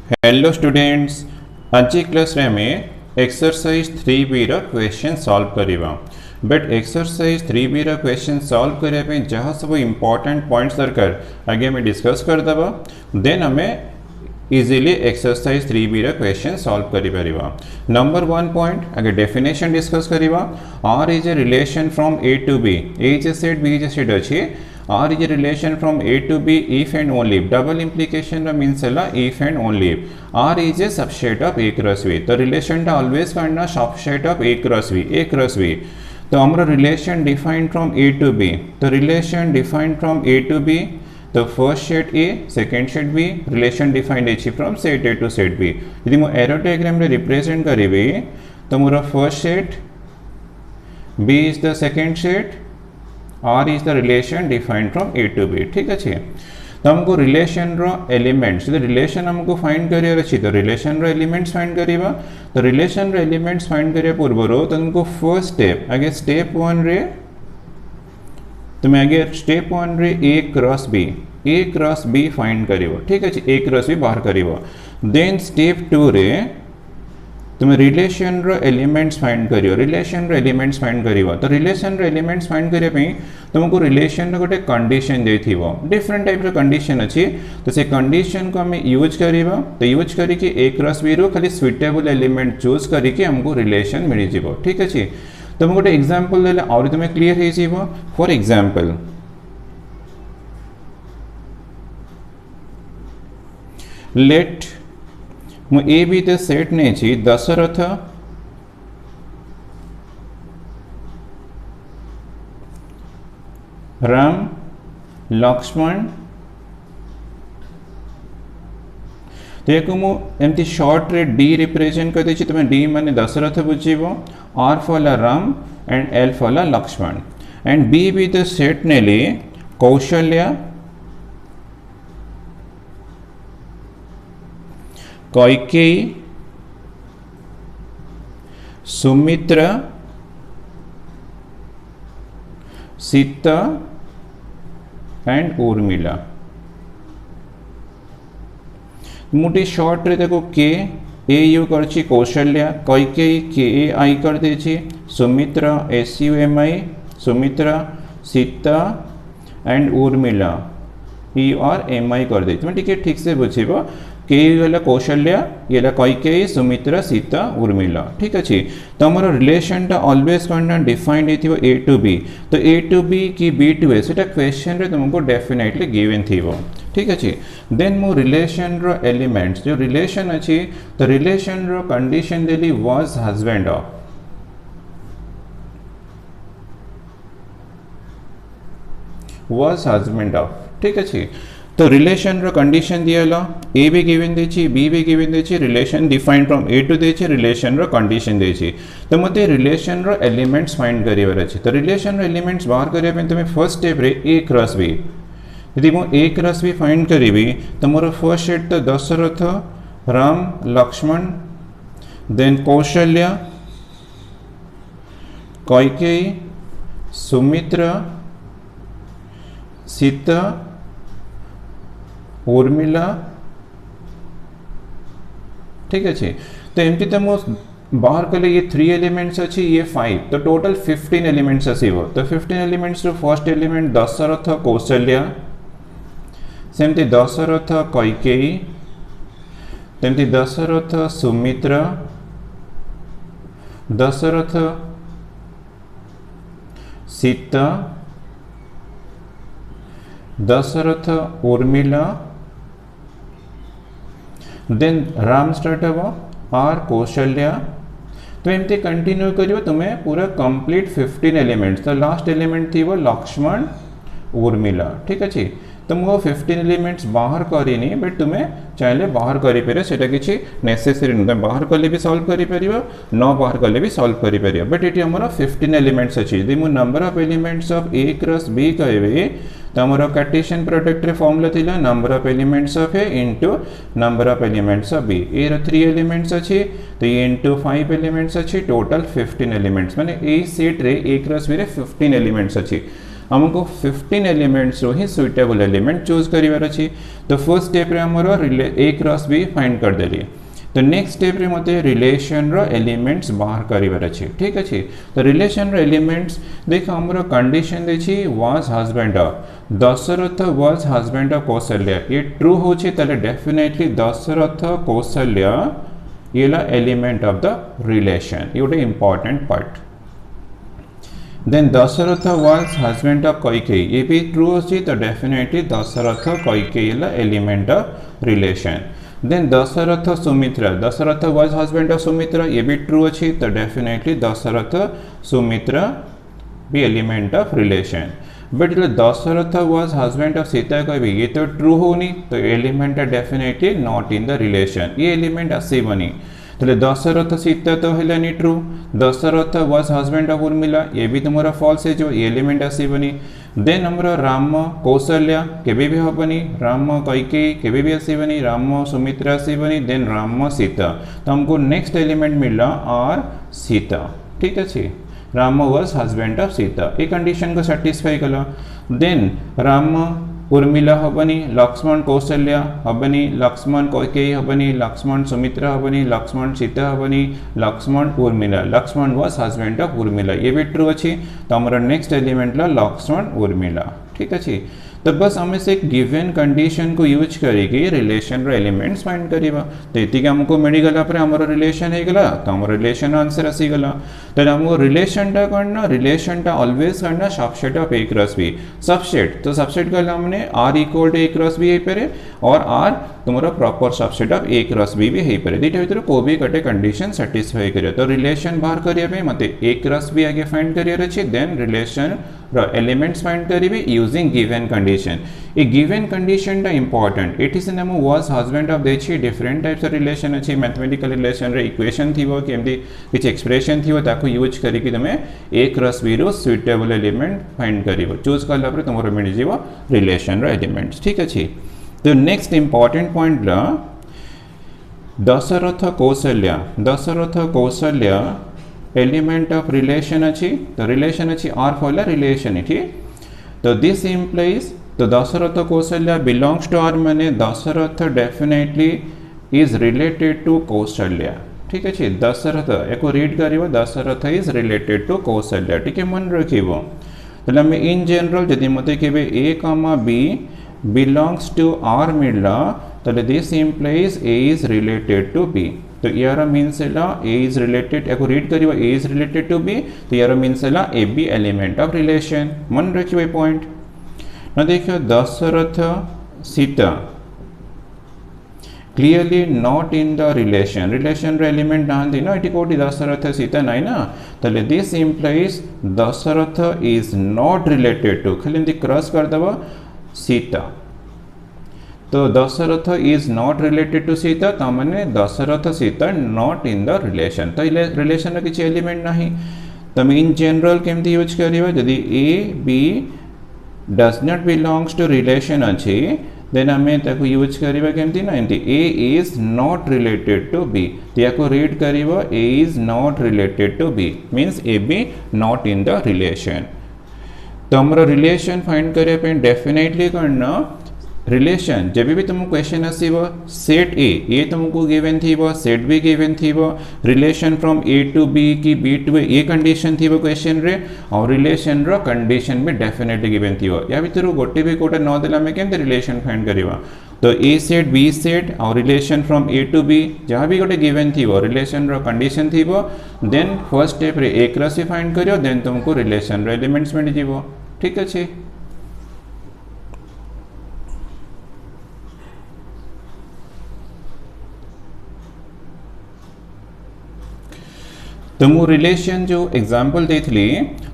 Hello students, आज class रे आमे एक्सरसाइज 3B रो क्वेश्चन सॉल्व करिवा। बट एक्सरसाइज 3B रो क्वेश्चन सॉल्व करिया पे जहाँ सब इंपोर्टेंट पॉइंट्स दरकार आगे हमें डिस्कस कर दबा, देन हमें इजीली एक्सरसाइज 3B रो क्वेश्चन सॉल्व करि परिबा। नंबर 1 पॉइंट आगे डेफिनेशन डिस्कस करिवा। R is a relation from A to B, A is a set, B is a set अछि। R is a relation from A to B if and only if. Double implication means if and only if. R is a subset of A cross B. तो relation always find a subset of A cross B. A cross B. तो हमारा relation defined from A to B. तो relation defined from A to B. तो first set A, second set B. Relation defined है from set A to set B. यदि मैं arrow diagram में represent करेंगे तो मेरा first set, B is the second set, R is the relation defined from A to B. ठीक अच्छे। तो हमको रिलेशन रो एलिमेंट्स, तो रिलेशन हमको फाइंड करियर अच्छी, तो रिलेशन रो एलिमेंट्स फाइंड करिबा। तो रिलेशन रो एलिमेंट्स फाइंड करिया पूर्वरो तो तुमको फर्स्ट स्टेप आगे स्टेप 1 रे तुम्हें आगे स्टेप 1 रे A क्रॉस B फाइंड करिवो। ठीक अच्छे, A क्रॉस B बाहर करिवो। देन स्टेप 2 रे तुम्हें रिलेशन रो एलिमेंट्स फाइंड करियो। रिलेशन रो एलिमेंट्स फाइंड करियो तो रिलेशन रो एलिमेंट्स फाइंड करिया पे तुमको रिलेशन रो गोटे कंडीशन देथिबो। डिफरेंट टाइप रो कंडीशन अछि, तो से कंडीशन को हमें यूज करिबा। तो यूज करी कि A क्रॉस B रो खाली सुइटेबल एलिमेंट चूज करी कि हमको रिलेशन मिलि जिवो। ठीक अछि, तो हम गोटे एग्जांपल देले और तुम्हें क्लियर हे जिवो। फॉर एग्जांपल लेट मु ए बी द सेट ने छी दशरथ, राम, लक्ष्मण। तो एक मु एमती शॉर्ट रे डी रिप्रेजेंट कर देछि। तुम डी माने दशरथ बुझिबो, R for Ram and L for Lakshman. And B be the set ने ले कौशल्या, कैकेयी, सुमित्रा, सीता एंड उर्मिला। मुझे शॉर्ट रे देखो के ए यू करछि कौशल्या, कैकेयी के ए आई कर देछि, Sumitra S U M I Sumitra, Sita and Urmila E R M I कर देछि। मैं ठीक से बुझिबो के वाला कौशल्या, ये कैकेयी, सुमित्रा, सीता, उर्मिला। ठीक अच्छे, तो हमारा रिलेशन टा ऑलवेज कौन डिफाइंड हो ए टू बी। तो ए टू बी कि बी टू ए सेटा क्वेश्चन रे तुमको डेफिनेटली गिवन थी वो। ठीक अच्छे, देन मो रिलेशन रो एलिमेंट्स जो रिलेशन अच्छी, तो रिलेशन रो कंडीशन देली was husband of. Was husband of. ठीक अच्छे, तो रिलेशन रो कंडीशन दियाला ए भी गिवन देछि, बी भी गिवन देछि, relation defined from A to देछि, रिलेशन रो कंडीशन देछि। तो मते रिलेशन रो एलिमेंट्स फाइंड करिवर अछि। तो रिलेशन रो एलिमेंट्स बाहर करिया पे तुमे फर्स्ट स्टेप रे ए क्रॉस बी। यदि मो ए क्रॉस बी फाइंड करिवि तो मोर फर्स्ट सेट तो दशरथ, राम, लक्ष्मण, देन कौशल्या, कैकेयी, सुमित्रा, सीता, उर्मिला। ठीक अच्छे, तो एमती तो मो बाहर कले ये 3 एलिमेंट्स अच्छी, ये 5, तो टोटल 15 एलिमेंट्स आसीबो। तो 15 elements row first element Dasharath Kaushalya, सेमती दशरथ कैकेयी, तेमती दशरथ सुमित्रा, दशरथ सीता, दशरथ उर्मिला, देन राम स्टार्ट हम आर कौशल्या। तो एमती कंटिन्यू करियो तुम्हें पूरा कंप्लीट 15 एलिमेंट्स। तो लास्ट एलिमेंट थी वो लक्ष्मण, उर्मिला। ठीक अच्छे, तो मुझे 15 एलिमेंट्स बाहर करिनी, बट तुम्हें चाहे बाहर करें सेटा किसी नेसेसरी नुह। तुम बाहर कले भी सॉल्व करें, न बाहर कले भी सॉल्व करें। बट ये आमर 15 एलिमेंट्स अच्छी। यदि मुझे number of elements of A cross B कहे तो आमर कार्टेशियन प्रोडक्ट रे फॉर्मूला थिला number of elements of A into number of elements of B. A 3 elements अच्छी, तो ये इंटू 5 एलिमेंट्स अच्छी, टोटल 15 एलिमेंट्स। माने ए सेट रे ए क्रॉस बी रे 15 एलिमेंट्स अच्छी। आमको 15 एलिमेंट्स रो ही सुइटेबल एलिमेंट चूज करिवार अछि। तो फर्स्ट स्टेप रे हमर ए क्रॉस बी फाइंड कर देली। तो नेक्स्ट स्टेप रे मते रिलेशन रो एलिमेंट्स बाहर करिवार अछि। ठीक अछि। तो रिलेशन रो एलिमेंट्स देख हमर कंडीशन देछि was husband of Dasharath was husband of Kaushalya. ये ट्रू होछि तले डेफिनेटली दशरथ कौशल्या ये एलिमेंट ऑफ द रिलेशन। ये गोटे important part. Then Dashrath was husband of Kaikeyi ये भी ट्रू होछि तो definitely Dashrath Kaikeyi element of relation. Then Dashrath Sumitra Dashrath was husband of Sumitra ये भी ट्रू अच्छी तो डेफिनेटली दशरथ सुमित्रा भी एलिमेंट ऑफ रिलेशन। बट जो Dashrath was husband of Sita कह ये तो ट्रू होनी तो element definitely not in the relation. ये एलिमेंट आसबनी तो दशरथ सीता तो है true. Dashrath was husband of Urmila ये भी तुम्हारा फॉल्स है जो ये एलिमेंट आसबनी। देन हमर राम कौशल्या केबे भी हेनी। राम कैकेयी केबे भी आसबनी। राम सुमित्रा आसबनी। देन राम सीता तो हमको नेक्स्ट एलिमेंट मिला आर सीता। ठीक अच्छे। Ram was husband of Sita ये कंडीशन को सैटिस्फाई कल। देन राम उर्मिला हेनी। लक्ष्मण कौशल्या हेनी। लक्ष्मण कैकेयी हेनी। लक्ष्मण सुमित्रा हेनी। लक्ष्मण सीता हेनी। Lakshman Urmila Lakshman was husband of Urmila ये भी ट्रू अच्छी तो हमारा नेक्स्ट एलिमेंट ला लक्ष्मण उर्मिला। ठीक अच्छे। तो बस आम से गिवन कंडीशन को यूज करिकी रिलेशन रो एलिमेंट्स फाइंड करिबा। तो इतिक हमको मिलगला पर हमर रिलेशन हे गला तो हमर रिलेशन आंसर आसी गला। तो हमको रिलेशन टा करना रिलेशन टा ऑलवेज करना subset of A cross B. Subset तो सबसेट करला हमने R equal to A cross B हे पारे और आर तुम्हारा proper subset of A cross B भी हे पारे। दुटा भीतर को भी कटे कंडीशन सैटिस्फाई करियो। तो रिलेशन बाहर करिया पे मते ए क्रॉस बी आगे फाइंड करियर अछि। देन रिलेशन रो एलिमेंट्स फाइंड करिवे यूजिंग गिवन कंडीशन। ए गिवन कंडीशन टा इंपोर्टेंट। इट इज नमो वाज हस्बैंड ऑफ देछि डिफरेंट टाइप्स ऑफ रिलेशन अछि। मैथमेटिकल रिलेशन रे इक्वेशन थिबो केमदी किछ एक्सप्रेशन थिबो ताको यूज करिकि तमे ए क्रॉस बी रो सुइटेबल एलिमेंट फाइंड करिवो। चूज करला पर तमरो मिल जिवो रिलेशन रो एलिमेंट्स। ठीक अछि। तो नेक्स्ट इंपोर्टेंट पॉइंट ला Dashrath Kaushalya element of relation अच्छी। तो रिलेशन अच्छी आर फॉर रिलेशन इठी। तो दिस इम्प्लाइज तो Dasharath Kaushalya belongs to R माने Dasharath definitely is related to Kaushalya. ठीक अच्छे। दशरथ एको रीड करिवो Dasharath is related to Kaushalya. ठीक है मन रखिबो। तो हमें इन जनरल जदि मते केबे A comma B belongs to R मिलला तो this implies A is related to B. तो यार मीन्स ए इज रिलेटेड एको रीड करिवो A is related to B तो यार means A B element of relation. मन रखियो ए पॉइंट ना। देखियो Dasharath Sita clearly not in the relation. Relation रो एलिमेंट नांदी ना इटी कोटी दशरथ सीता नाइ ना तो this implies Dasharath is not related to खाली क्रॉस कर दबो सीता। तो Dasharath is not related to Sita तो मैंने Dasharath Sita not in the relation. तो रिलेशन किसी एलिमेंट नहीं तो इन जनरल केमती यूज करियो जदि A B does not belongs to relation अच्छी देन आम ताको यूज करियो केमती ना एमती A is not related to B तो याको रीड करियो A is not related to B means A B not in the relation. तो हमारा रिलेशन फाइंड करिया पे डेफिनेटली करना रिलेशन जब भी तुमको क्वेश्चन आसीबो सेट ए तुमको गिवन थीबो सेट बी गिवन थीबो relation from A to B की बी टू ए कंडीशन थीबो क्वेश्चन रे और रिलेशन रो कंडीशन भी डेफिनेटली गिवन थीबो। या भीतर गोटे भी कोटा न देला में केमते रिलेशन फाइंड करिवा। तो ए सेट बी सेट और relation from A to B जहाँ भी गोटे गिवन थीबो रिलेशन रो कंडीशन थीबो देन फर्स्ट स्टेप रे ए क्रॉस फाइंड करियो देन तुमको रिलेशन रो एलिमेंट्स मिल जिवो। ठीक अछि। तो मु रिलेशन जो एग्जांपल देथली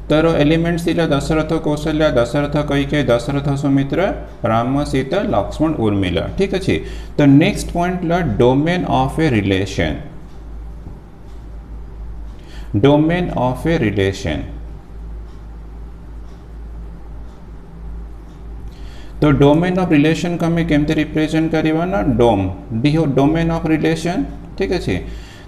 तार एलिमेंट्स थिला दशरथ कौशल्या दशरथ कैकेयी दशरथ सुमित्रा राम सीता लक्ष्मण उर्मिला। ठीक अच्छे। तो नेक्स्ट पॉइंट ला domain of a relation. Domain of a relation तो डोमेन ऑफ रिलेशन को हमें केमते रिप्रेजेंट करिवा ना डोमेन ऑफ रिलेशन। ठीक अच्छे।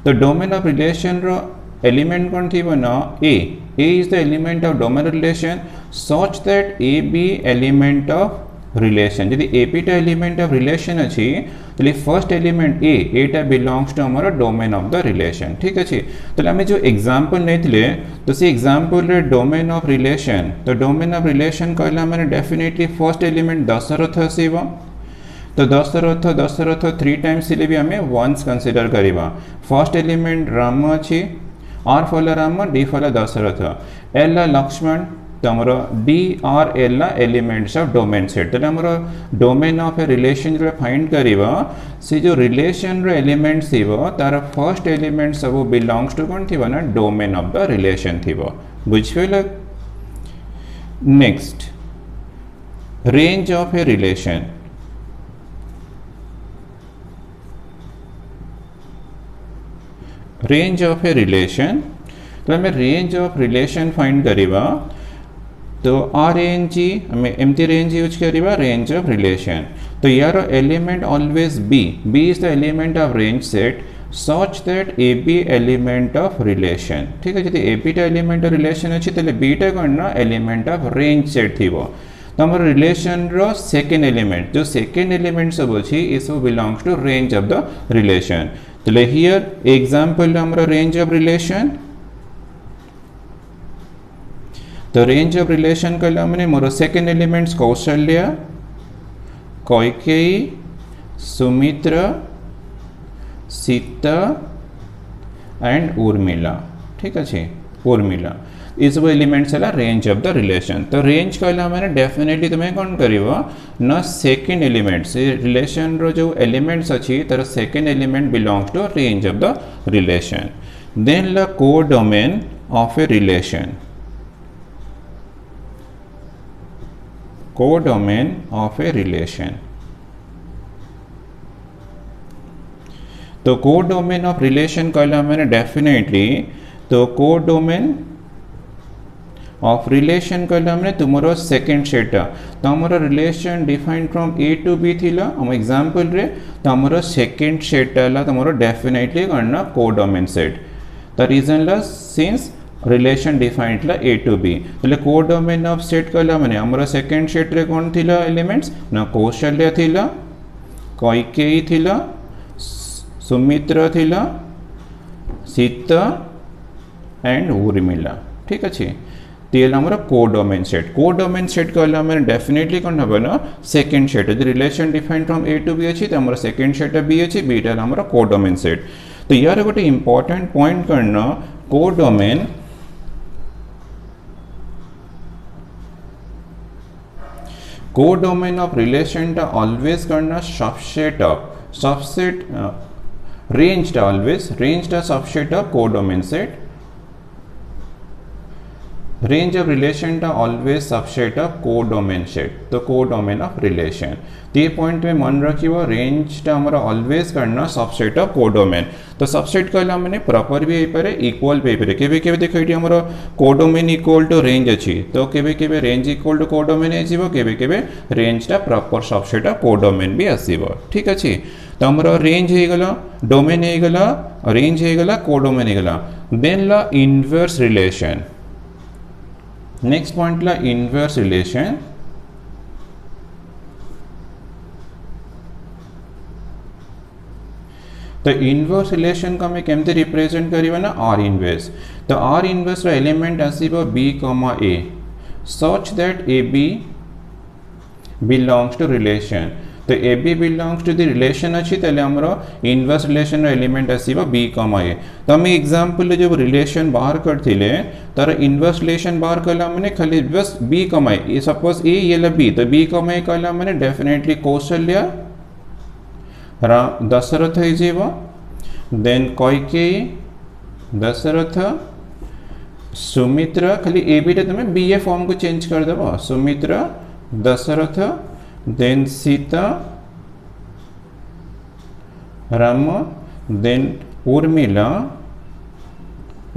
तो डोमेन ऑफ रिलेशन रो एलिमेंट कौन थी ना A is the element of domain relation such that A B element of relation जदि ए बी टा एलिमेंट ऑफ रिलेशन अच्छी तो फर्स्ट एलिमेंट एटा बिलोंग्स टू आमर डोमेन ऑफ द रिलेशन ठीक अच्छे तो आम जो एग्जांपल नहीं तो सी एग्जांपल रे डोमेन ऑफ रिलेशन तो डोमेन ऑफ रिलेशन कहला मैंने डेफिनेटली फर्स्ट एलिमेंट दशरथ आसब तो दशरथ 3 टाइम्स से भी आम वन्स कंसीडर करवा फर्स्ट एलिमेंट राम अच्छी आर फल राम डी फल दशरथ एल लक्ष्मण तो आमर D R L elements of domain set तो आमर डोमेन ऑफ ए रिलेशन जो फाइंड करवा से जो रिलेशन रो एलिमेंट्स थी तार फर्स्ट एलिमेंट सब बिलोंग्स टू कौन थी ना डोमेन ऑफ द रिलेशन थी बुझिल next range of a relation range of a relation तो आम रेंज ऑफ रिलेशन फाइंड करवा तो RNG आम एमती रेंज यूज करवा रेंज ऑफ रिलेशन तो यार element always B is the element of range set such that A B element of relation ठीक है जी ए बी टा एलिमेंट ऑफ रिलेशन अच्छी तो बीटा कौन ना एलिमेंट ऑफ रेंज सेट थी तो आम रिलेशन रो सेकेंड एलिमेंट जो सेकेंड एलिमेंट सब अच्छी ये सब belongs to range of the relation तो हियर एग्जांपल हमारा रेंज ऑफ रिलेशन तो रेंज ऑफ रिलेशन कहला मैंने मोर second elements Kaushalya Kaikeyi Sumitra Sita and Urmila ठीक अच्छे उर्मिला ये सब एलिमेंट्स है रेंज ऑफ द रिलेशन तो रेंज कहला मैंने डेफिनेटली तुम्हें कौन कर ना सेकेंड एलिमेंट्स रिलेशन रो जो एलिमेंट्स अच्छी तर second element belongs to range of the relation then ला codomain of a relation codomain of a relation तो कोडोमेन ऑफ रिलेशन कहला मैंने डेफिनेटली तो कोडोमेन ऑफ रिलेशन कहला मैंने तुमरो सेकेंड सेट तो आमर relation defined from A to B थी हम एग्जांपल रे तो आमर सेकेंड सेट तुम डेफिनेटली करना कोडोमेन सेट द रीजन ला सिंस रिलेशन डिफाइंड ला ए टू बी तो कोडोमेन ऑफ सेट कहला मैंने आमर सेकेंड सेट रे कौन थी एलिमेंट्स ना कौशल्या थी कैकेयी थी सुमित्र थी सीता एंड उर्मिला ठीक अच्छे तो आमर कोडोमेन सेट कहला मैंने डेफिनेटली कौन हम ना सेकेंड सेट जो relation defined from A to B अच्छी तो आमर सेकेंड सेट बी अच्छी बीटा आमर कोडोमेन सेट तो यार गोटे इंपॉर्टेंट पॉइंट करना कोडोमेन कोडोमेन ऑफ रिलेशन टा ऑलवेज करना सबसेट रेंज टा ऑलवेज रेंज टा subset of codomain set range of relation टा always subset of codomain set तो कोडोमेन ऑफ रिलेशन तो ये पॉइंट में मन रखियो रेंज टा हमारा ऑलवेज करना सबसेट ऑफ कोडोमेन तो सबसेट कहला मैंने प्रॉपर भी पारे इक्वल भी पारे केबे केबे देखो ये हमारा कोडोमेन इक्वल टू रेंज अच्छी तो केबे केबे रेंज इक्वल टू कोडोमेन आसीबो केबे केबे रेंज टा प्रॉपर सबसेट ऑफ कोडोमेन भी आसीबो ठीक अछि तो हमारा रेंज हे गला डोमेन हे गला रेंज हे गला कोडोमेन हे गला देन ला इनवर्स रिलेशन नेक्स्ट पॉइंट ला इनवर्स रिलेशन तो इनवर्स रिलेशन को हमें केमते रिप्रेजेंट करिवा ना आर इनवर्स तो आर इनवर्स रो एलिमेंट आसीबो B comma A such that A B belongs to relation तो A B belongs to the relation अच्छी तेल आमर इनवर्स रिलेशन एलिमेंट आसीबो बी कॉमा ए तो हम एग्जांपल जो रिलेशन बाहर करथिले तार इनवर्स रिलेशन बाहर कला माने खाली बस बी कॉमा ए सपोज ए ये बी तो बी कॉमा ए कला माने डेफिनेटली कौशल्या दशरथ हो जाइबो देन कैकेयी दशरथ सुमित्र खाली ए बी टा तुम बी ए फॉर्म को चेंज कर देबो सुमित्र दशरथ देन सीता राम देन उर्मिला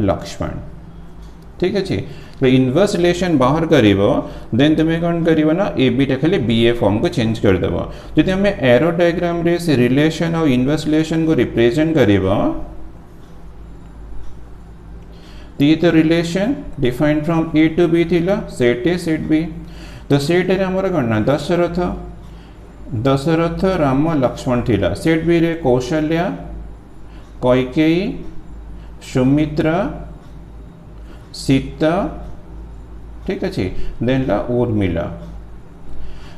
लक्ष्मण ठीक अच्छे तो इनवर्स रिलेशन बाहर करिवो देन तुम्हें कौन करिवो ना ए बी टा खाली बी ए फॉर्म को चेंज कर देबो जदि हमें एरो डायग्राम रे से रिलेशन और इनवर्स रिलेशन को रिप्रेजेंट करिवो ये तो relation defined from A to B थिला सेट ए सेट बी तो सेट ए आमर कौन ना दशरथ दशरथ राम लक्ष्मण थिला सेट बी रे कौशल्या कैकेयी सुमित्रा सीता ठीक अच्छे देन ला उर्मिला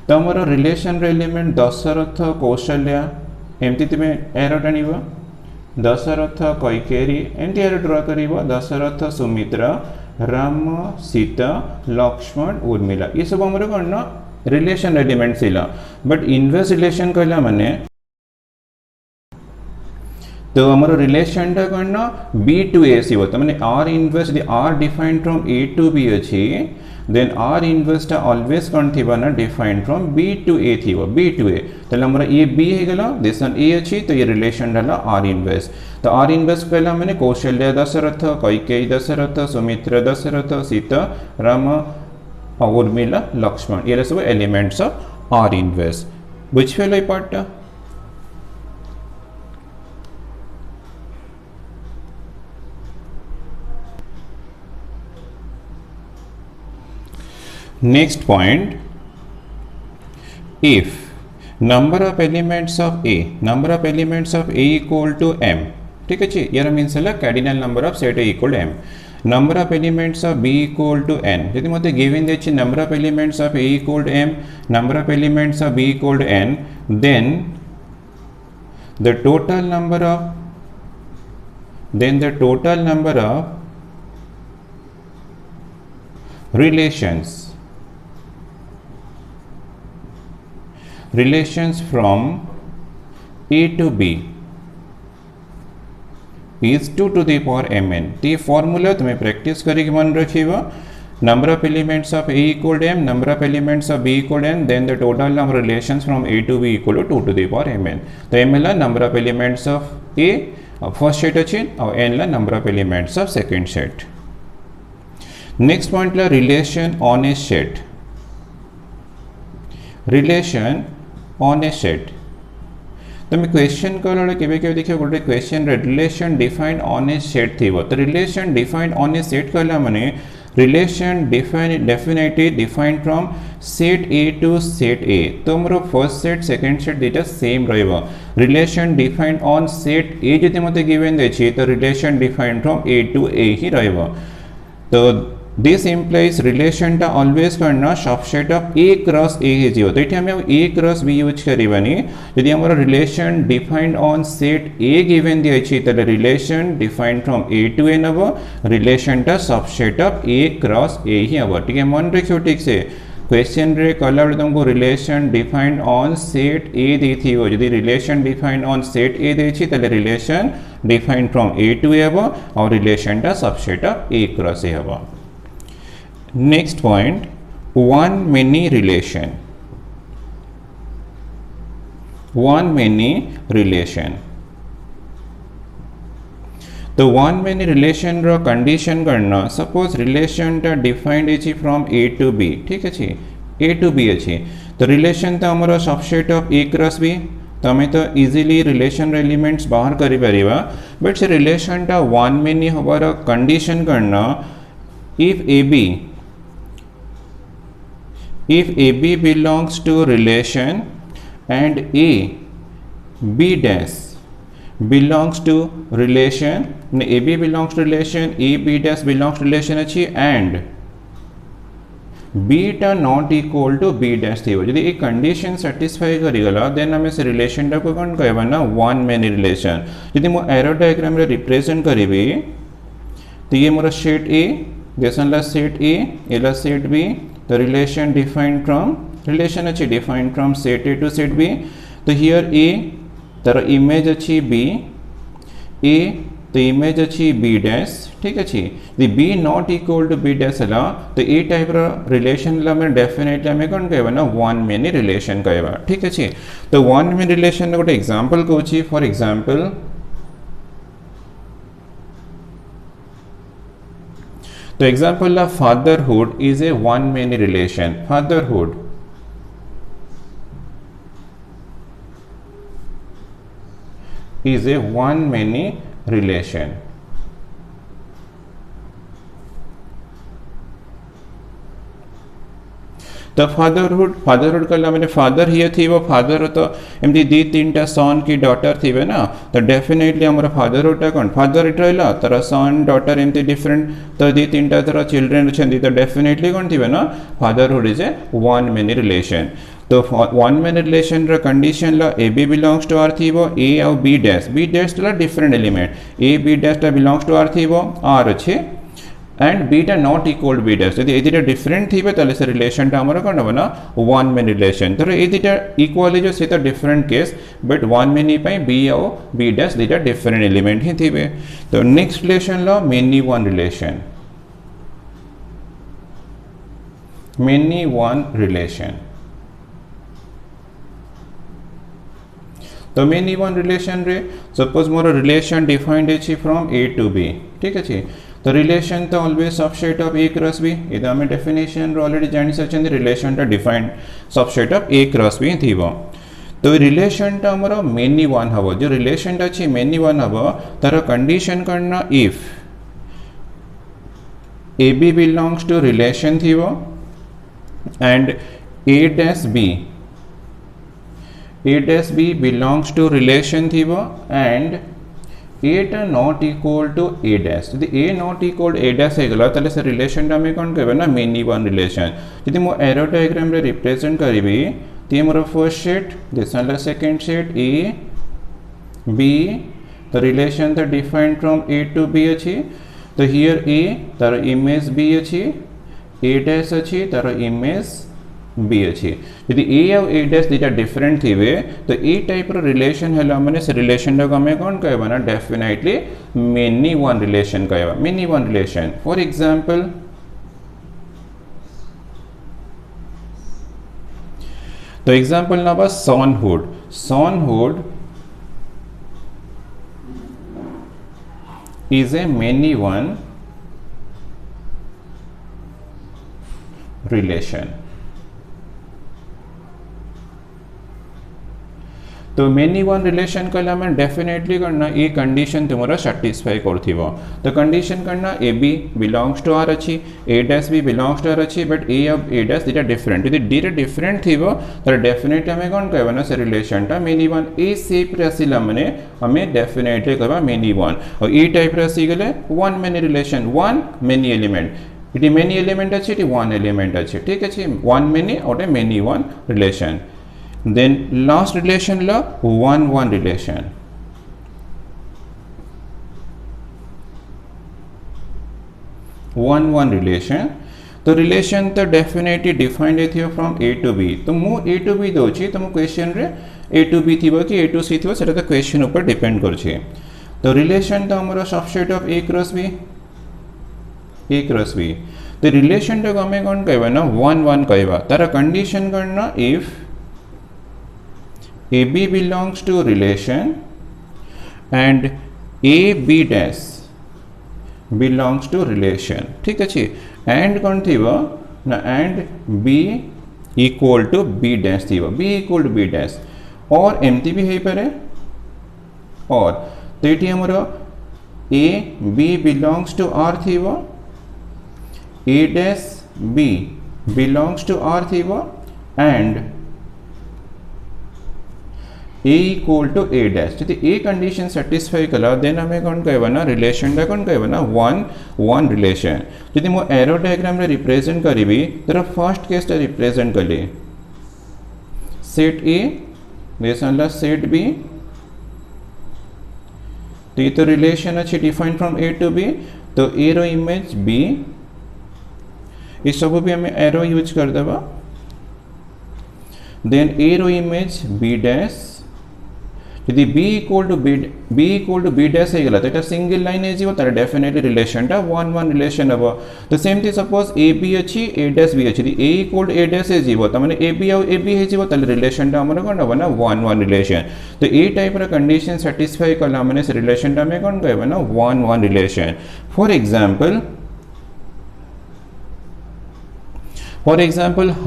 तो आमर रिलेशन एलिमेंट दशरथ कौशल्या एमती तुम्हें एर टाण दशरथ कैकेयी एमती एर ड्र कर दशरथ सुमित्रा राम सीता लक्ष्मण उर्मिला ये सब आमर कौन ना रिलेशन एलिमेंट्स थिला बट इनवर्स रिलेशन कहला माने तो आमर रिलेशन टा कौन ना बी टू ए सी होता माने R inverse R defined from A to B अच्छी देन आर इनवर्स टा ऑलवेज कौन थी ना defined from B to A थी बी टू ए तो आमर ये बी है गला दिस वन ए अच्छी तो ये रिलेशन डाला आर इनवर्स तो आर इनवर्स कहला माने कौशल्या दशरथ कैकेयी दशरथ सुमित्रा दशरथ सीता राम उर्मिला लक्ष्मण ये सब एलिमेंट्स ऑफ आर इनवर्स बुझिए part next point if number of elements of a equal to m ठीक है यार मीन्स है cardinal number of set a equal to m number of elements of b equal to n यदि मते given देछि number of elements of a equal to m number of elements of b equal to n then the total number of relations from a to b is 2 to the power mn तो ये formula तुम्हें practice करके मन रखिएगा number of elements of a equal to m number of elements of b equal to n then the total number of relations from a to b equal to 2 to the power mn तो m ला number of elements of a first set अच्छी और n ला number of elements of second set next point ला relation on a set तुम question कल के देखिए गोटे question relation defined on a set थी तो relation defined on a set कहला माने relation definitely defined from set A to set A तो मोर फर्स्ट सेट सेकंड सेट दुटा सेम रहिबो relation defined on set A जति मते गिवन देछि तो relation defined from A to A ही रहिबो तो दिस इम्प्लाइज रिलेशन टा ऑलवेज करना subset of A cross A है जीरो तो ये हमें ए क्रॉस बी यूज करवानी यदि हमारा relation defined on set A given दिखाई तो relation defined from A to N हम रिलेशन टा subset of A cross A ही हम ठीक है मन रखियो ठीक से क्वेश्चन रे कला तुमको relation defined on set A देथि हो यदि relation defined on set A देछि तले relation defined from A to A हम और रिलेशन टा subset of A cross A हम next point one many relation तो one many relation रो कंडीशन करना सपोज रिलेशन टा डिफाइंड अछि फ्रॉम ए टू बी ठीक अछि ए टू बी अछि तो रिलेशन तो हमरो subset of A cross B तो हमें तो इजीली रिलेशन एलिमेंट्स बाहर करि परिबा बट से रिलेशन टा one many होबार कंडीशन करना if AB belongs to relation and B dash belongs to relation AB belongs to relation B dash belongs to relation अच्छी and B टा not equal to B dash थी यदि एक condition satisfy करिगला then हमें से relation टा को कौन कहबा ना वन मेनी रिलेशन यदि मो एरो डायग्राम रे रिप्रेजेंट करिबी तो ये मोर सेट ए जैसन ला सेट ए एला सेट बी तो रिलेशन डिफाइंड फ्रॉम रिलेशन अच्छी defined from set A to set B तो हियर ए तर इमेज अच्छी बी ए तो इमेज अच्छी बी डैश ठीक अच्छी the B not equal to B dash है तो ए टाइप रिलेशन में डेफिनेटली हमें कौन कहबा ना वन मेनी रिलेशन कहबा ठीक अच्छी तो वन मेनी रिलेशन गोटे एग्जांपल कहूँ फॉर एग्जांपल तो एग्जांपल ला fatherhood is a one many relation fatherhood is a one many relation तो फादरहुड कला मैंने फादर हिए थी वो फादर तो एमती दी तीन टा सन की डॉटर थी ना तो डेफिनेटली आमर फादरहुड टा कौन फादर इट रहा तर सन डॉटर एमती डिफरेंट तो दी तीन टा तर चिल्ड्रेन अच्छा तो डेफिनेटली कौन थी ना fatherhood is a one many relation तो वन मेनी रिलेशन कंडीशन ला A B belongs to R थी वो ए और बी डैश ला different element A B dash टा बिलोंग्स टू आर थी वो आर अच्छे एंड बीटा नॉट इक्वल बी डैश यदि ये डिफरेंट थी ताले से रिलेशन टा हमर कोन बना वन मेनी रिलेशन तो ये दिटा इक्वल जो से तो different case but one many पाई बी और बी डैश दिटा डिफरेंट एलिमेंट ही थी तो नेक्स्ट रिलेशन लो many one relation many one relation तो मेनी वन रिलेशन रे सपोज मोर रिलेशन डिफाइंड है फ्रॉम ए टू बी ठीक है तो रिलेशन तो always subset of A cross B ये आम डेफिनेशन ऑलरेडी जानी सारी रिलेशन टा defined subset of A cross B थी तो रिलेशन टा हमर मेनी वन हम जो रिलेशन टा अच्छी मेनी वन हम तार कंडीशन करना if A B belongs to relation थी and A dash B belongs to relation थी एंड ए टा not equal to A dash यदि A not equal A dash हो गला ताले से रिलेशन टा में कौन कहबे ना मेनी वन रिलेशन यदि मो एरो डायग्राम रे रिप्रेजेंट करिबी ती मोर फर्स्ट सेट दिस वाला सेकंड सेट ए बी तो रिलेशन तो defined from A to B अच्छी तो हियर ए तार इमेज बी अच्छी ए डैश अच्छी तार इमेज बी अच्छी यदि ए और ए डैश दुटा डिफरेंट थी तो ए टाइप रिलेशन है मैंने से रिलेशन को हमें कौन कहबा ना डेफिनेटली मेनी वन रिलेशन कहबा many one relation for example तो एग्जांपल ना बस सनहुड is a many one relation तो मेनी वन रिलेशन कला मैं डेफिनेटली करना ये कंडीशन तुम्हारा सैटिस्फाई करथिबो तो कंडीशन करना A B belongs to R अच्छी A dash B belongs to R अच्छी बट ए और ए डैश दिटा डिफरेंट यदि डीटा डिफरेंट थिबो तो डेफिनेटली हमें कौन कहबा ना से रिलेशन टा मेनी वन ए शेप रे आसिला माने हमें डेफिनेटली कहबा मेनी वन और ए टाइप रे आसी गेले one many relation one many element इटी मेनी एलिमेंट अच्छी इटी वन एलिमेंट अच्छी ठीक है वन मेनी और many one relation then last relation la one relation one relation तो रिलेशन तो डेफिनेटली डिफाइंड थी फ्रॉम ए टू बी तो मु ए टू बी दौची तो मु क्वेश्चन रे ए टू बी थी कि ए टू सी थी सेटा तो क्वेश्चन ऊपर डिपेंड करछे तो रिलेशन तो हमरो subset of A cross B तो रिलेशन तो हमें कौन कहबा ना वन कहबा तार कंडीशन करना if AB belongs to relation and AB dash belongs to relation ठीक अच्छे एंड कौन थी वो ना and B equal to B dash थी वो B equal to B dash और एमती भी है पर और तो ये हमारा A B belongs to R थी वो A dash B belongs to R थी वो and A equal to A dash यदि ए कंडीशन सेटिस्फाई कला देन हमें कौन कहबा ना रिलेशन टा कौन कहबा ना वन रिलेशन यदि मो एरो डायग्राम रे रिप्रेजेंट करिबी तर फर्स्ट केस टा रिप्रेजेंट कले सेट ए बेसनला सेट बी तो ये तो रिलेशन अच्छी defined from A to B तो ए रो इमेज बी ये सब भी हमें एरो यूज कर देबा देन ए रो इमेज बी डैश यदि b equal to b dash है गला तो सिंगल लाइन है जीवो तार डेफिनेटली रिलेशन टा वन रिलेशन हबो तो सेम थी सपोज ए बी अच्छी ए डैश बी अच्छी a equal to A dash है जीवो त माने ए बी और ए बी है जीवो ताले रिलेशन टा हमर कोन हबो ना वन रिलेशन तो ए टाइप रा कंडीशन सेटिस्फाई कला माने से रिलेशन टा में कोन कहबो ना वन रिलेशन फॉर एग्जांपल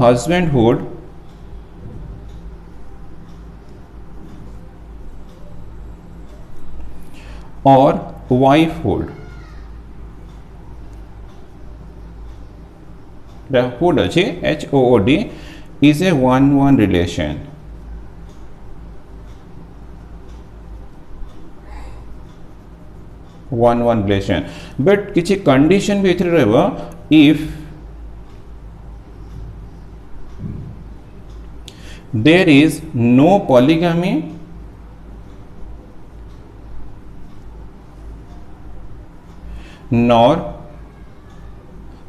हस्बैंडहुड और वाइफहुड हुड अच्छी HOOD is a 1-1 relation. Relation but किसी कंडीशन भी इथरे रहबो if there is no polygamy nor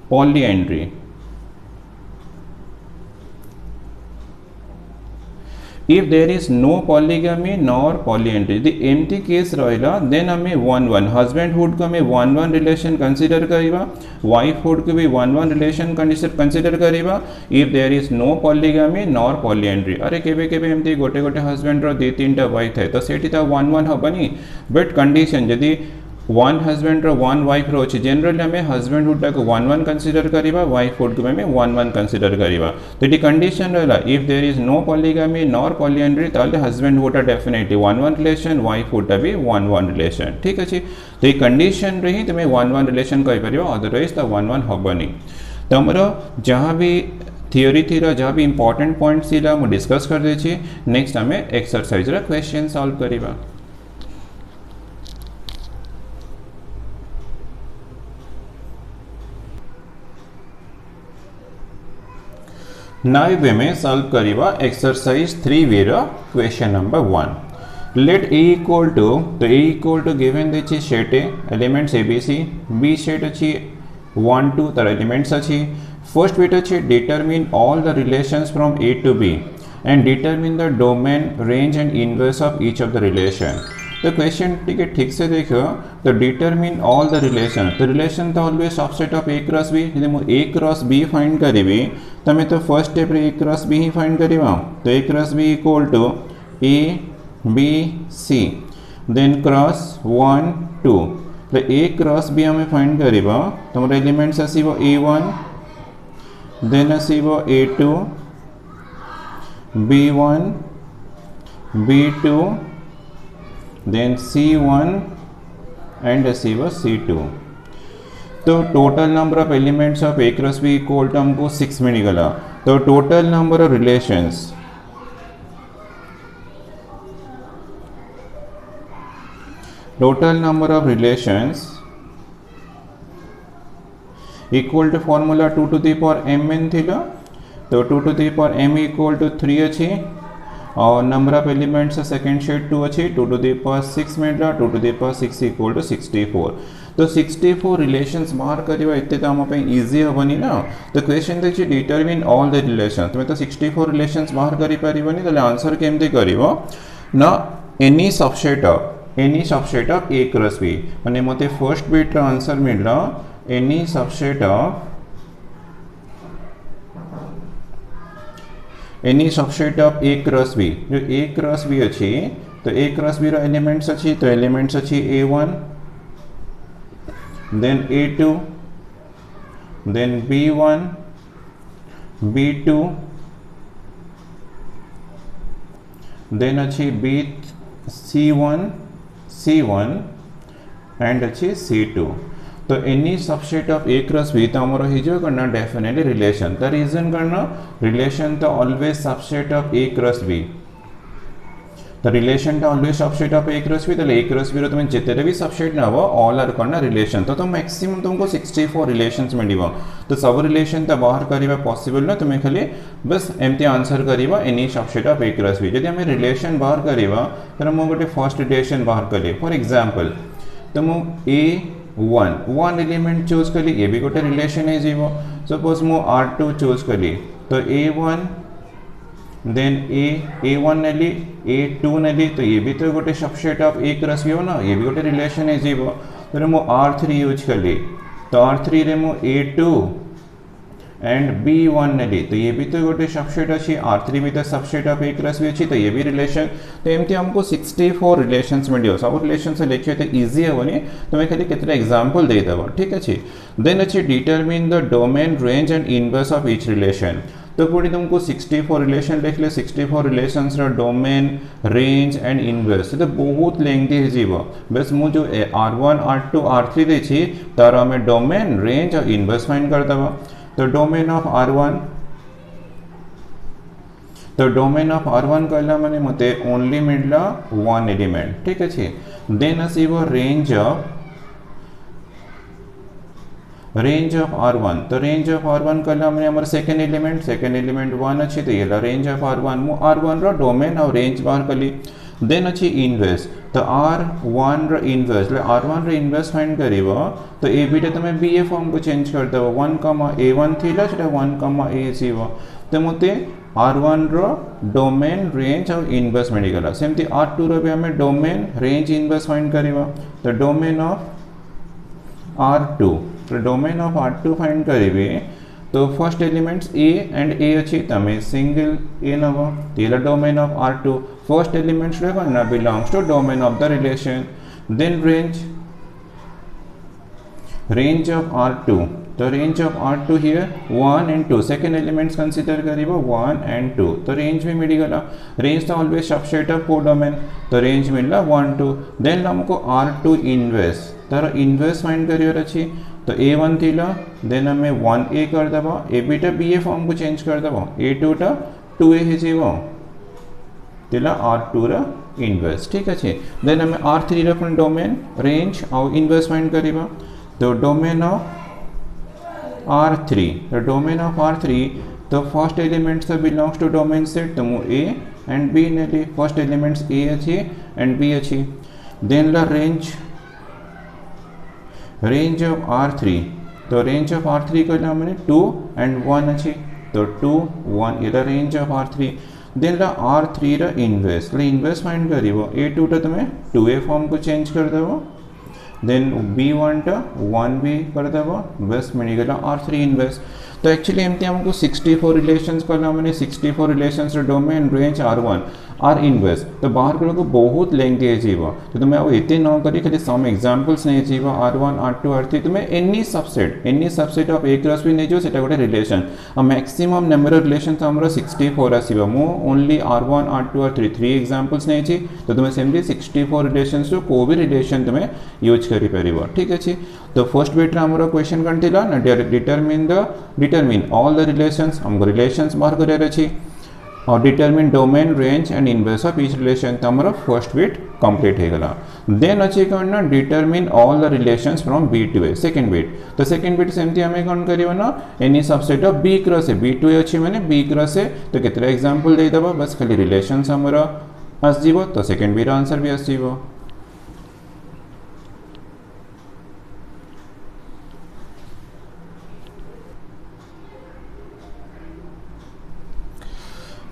polyandry। if there is no polygamy nor polyandry यदि एमती केस रहा देन आम 1-1 हजबैंडहुड को आम 1-1 रिलेशन कंसीडर करिबा वाइफहुड को भी 1-1 रिलेशन कंसीडर करिबा if there is no polygamy nor polyandry. अरे केबे केबे एमती गोटे गोटे हजबैंड रो 2-3टा वाइफ है तो सेठी तो 1-1 हबनी बट कंडीशन यदि 1 हजबैंड रो 1 वाइफ रो अछि जनरली आम हजबैंडहुड को 1-1 कंसीडर करिबा वाइफहुड को आम 1-1 कंसीडर करिबा। तो ये कंडीशन रहला if there is no polygamy nor polyandry ताले हजबैंडहुड डेफिनेटली 1-1 रिलेशन वाइफहुड भी 1-1 रिलेशन। ठीक अछि तो ये कंडीशन रही तुम 1-1 रिलेशन कहि परिबो अदरवाइज तो 1-1 हबनी। तो हमरो जहां भी थियोरी थी जहाँ भी इंपोर्टेंट पॉइंट्स थी मु डिस्कस कर देछि। नेक्स्ट आम एक्सरसाइज रा क्वेश्चन सॉल्व करिबा। Now we may solve करिबा एक्सरसाइज 3b रो question number 1। Let A equal to तो A इक्वल टू गिवन देछि set A elements ABC B set अछि 1-2 तर एलिमेंट्स अछि। फर्स्ट बिट अछि determine all the relations from A to B and determine the domain range and inverse of each of the relation. तो question टिके ठीक से देखो तो डिटरमिन ऑल द रिलेशन तो रिलेशन तो always subset of A cross B यदि मु A क्रॉस B फाइंड करिबी तो मैं तो फर्स्ट स्टेप रे A क्रॉस B ही फाइंड करिबा। तो A cross B equal to A B C then cross 1-2 तो A क्रॉस B हमें फाइंड करिबा तो हमर एलिमेंट्स आसीबो A1 देन आसीबो A2 B1 B2 then C1 and आसीबो C2। तो total number of elements of A cross B equal to हमको 6 मिल गला। तो total number of relations equal to formula 2 to the power mn थिला। तो 2 to the power m equal to 3 अछि और number of elements second set 2 अछि 2 to the power 6 मिलला 2 to the power 6 equal to 64। तो 64 रिलेशंस बाहर करिबा एते तो हम पे इजी हबनी ना। तो क्वेश्चन देखि डिटरमिन ऑल द रिलेशन तुम तो 64 रिलेशंस बाहर करि परिबनी तो आंसर केमते करिवो ना any subset of A cross B माने मते फर्स्ट बिट रा आंसर मिलला any subset of A cross B जो A क्रॉस B अछि तो A क्रॉस B रा एलिमेंट्स अछि तो एलिमेंट्स अछि A1 then A2 then B1 B2 then अच्छी B C1 एंड अच्छी C2। तो any subset of A cross B तो हमरो हिजो करना डेफिनेटली रिलेशन तो रीजन करना रिलेशन तो always subset of A cross B तो रिलेशन तो always subset of A cross B तो A क्रॉस B रो तुम जितने भी सबसेट ना हो ऑल आर करना रिलेशन तो मैक्सिमम तुमको 64 रिलेशंस मिलिबो। तो सब रिलेशन तो बाहर करिबा पॉसिबल ना तुम्हें खाली बस एमती आंसर करिबा any subset of A cross B। यदि हमें रिलेशन बाहर करिबा तो हम गोटे फर्स्ट रिलेशन बाहर करिए फॉर एग्जांपल तो मु A1 एलिमेंट चूज कली ये भी गोटे रिलेशन है जीवो। सपोज मु R2 चूज कली तो A1 देन A1 नेली A2 नेली तो ये भी तो गोटे subset of A cross B हो ना ये भी गोटे रिलेशन है जीवो। तो मु R3 यूज कली तो R3 रे मु A2 एंड B1 नेली तो ये भी तो गोटे सबसेट अच्छी R3 भी तो subset of A cross B अच्छी तो ये भी रिलेशन। तो एमती हमको 64 रिलेशंस मिलियो सब रिलेशन से लिखिए तो इजी हेनी तो मैं खाली केतरा एग्जांपल दे देबो। ठीक अछि देन अच्छी determine the domain range and inverse of each relation. तो पूरी तुमको 64 रिलेशन लिख ले 64 रिलेशंस रो डोमेन रेंज एंड इनवर्स तो बहुत लेंथी है जीवो। बस मु जो R1 R2 R3 देछि तार हमें डोमेन रेंज और इनवर्स फाइंड कर दबो। तो डोमेन ऑफ R1 तो डोमेन ऑफ R1 कहला माने मते ओनली मिलला वन एलिमेंट ठीक अच्छे देन आसीबो रेंज ऑफ R1 तो रेंज ऑफ R1 कहला माने हमर सेकंड एलिमेंट 1 अच्छे तो येला रेंज ऑफ R1 मु R1 रो डोमेन और रेंज बाहर कली देन अच्छी इनवर्स तो R1 रो इनवर्स R1 रो इनवर्स फाइंड करिवो तो ए बीटा तमे BA फॉर्म को चेंज कर देबो 1,A1 थिला सेटा 1,A जीवो तो मते R1 रो डोमेन रेंज और इनवर्स मिलगला सेमती R2 रो भी हमें डोमेन रेंज इनवर्स फाइंड करिवो तो डोमेन ऑफ R2 तो डोमेन ऑफ R2 फाइंड करिवे तो first elements A and A अच्छी तमे सिंगल A नबो तेला domain of R2 first elements रे ना belongs to domain of the relation then range of R2 तो range of R2 here 1 and 2 second elements consider करिवो 1 and 2 तो range भी मिली गला रेंज तो ऑलवेज सबसेट ऑफ कोडोमेन तो रेंज मिलला 1 2 देन हमको R2 इनवर्स तर इनवर्स फाइंड करियर अछि तो A1 थिला देन हमें 1A कर देबो ए बीटा BA फॉर्म को चेंज कर देबो A2 टा 2A हे जेबो तिला R2 रा इनवर्स ठीक अछि देन हमें R3 रा डोमेन रेंज और इनवर्स फाइंड करिबो तो domain of R3 the domain of R3 the first elements belongs to domain set तो A and B ने ली first elements A अच्छी and B अच्छी then la range of R3 तो range of R3 को हमने 2 and 1 अच्छी तो 2 1 ये range of R3 then la R3 रा inverse ले inverse find करिवो A2 टा तुम्हें 2A फॉर्म को चेंज कर देवो देन B1 टा 1B कर देबो बस मिलगला R3 इनवर्स तो एक्चुअली एमती हमको 64 रिलेशंस कहला माने 64 relations domain range R1 R inverse तो बाहर करो को बहुत लेंथी है जीवा तो तुम्हें अब एते न करी खाली सम एग्जांपल्स नहीं जीवा R1 R2 R3 तुम्हें any subset of A cross B नहीं जो सेटा गोटे relation a maximum number of relations हमरो 64 आसीबो मो only R1 R2 R3 3 examples नहीं छी तो तुम्हें सेमली 64 रिलेशंस तो को भी रिलेशन तुम्हें यूज करि परिबो ठीक अछि तो फर्स्ट बिट हमरो क्वेश्चन कन थिला ना डिटरमिन ऑल द रिलेशंस हमको रिलेशंस बाहर करे अछि और determine domain range and inverse of each relation तो हमारा फर्स्ट बिट कंप्लीट हो गला देन अच्छे करना determine all the relations from B to A second bit तो सेकंड बिट सेमती हमें कौन करियो ना any subset of B cross A B to A अच्छी माने B क्रॉस A तो कितना एग्जांपल दे दबा बस खाली रिलेशंस हमारा आस जीवो तो सेकंड बिट आंसर भी आस जीवो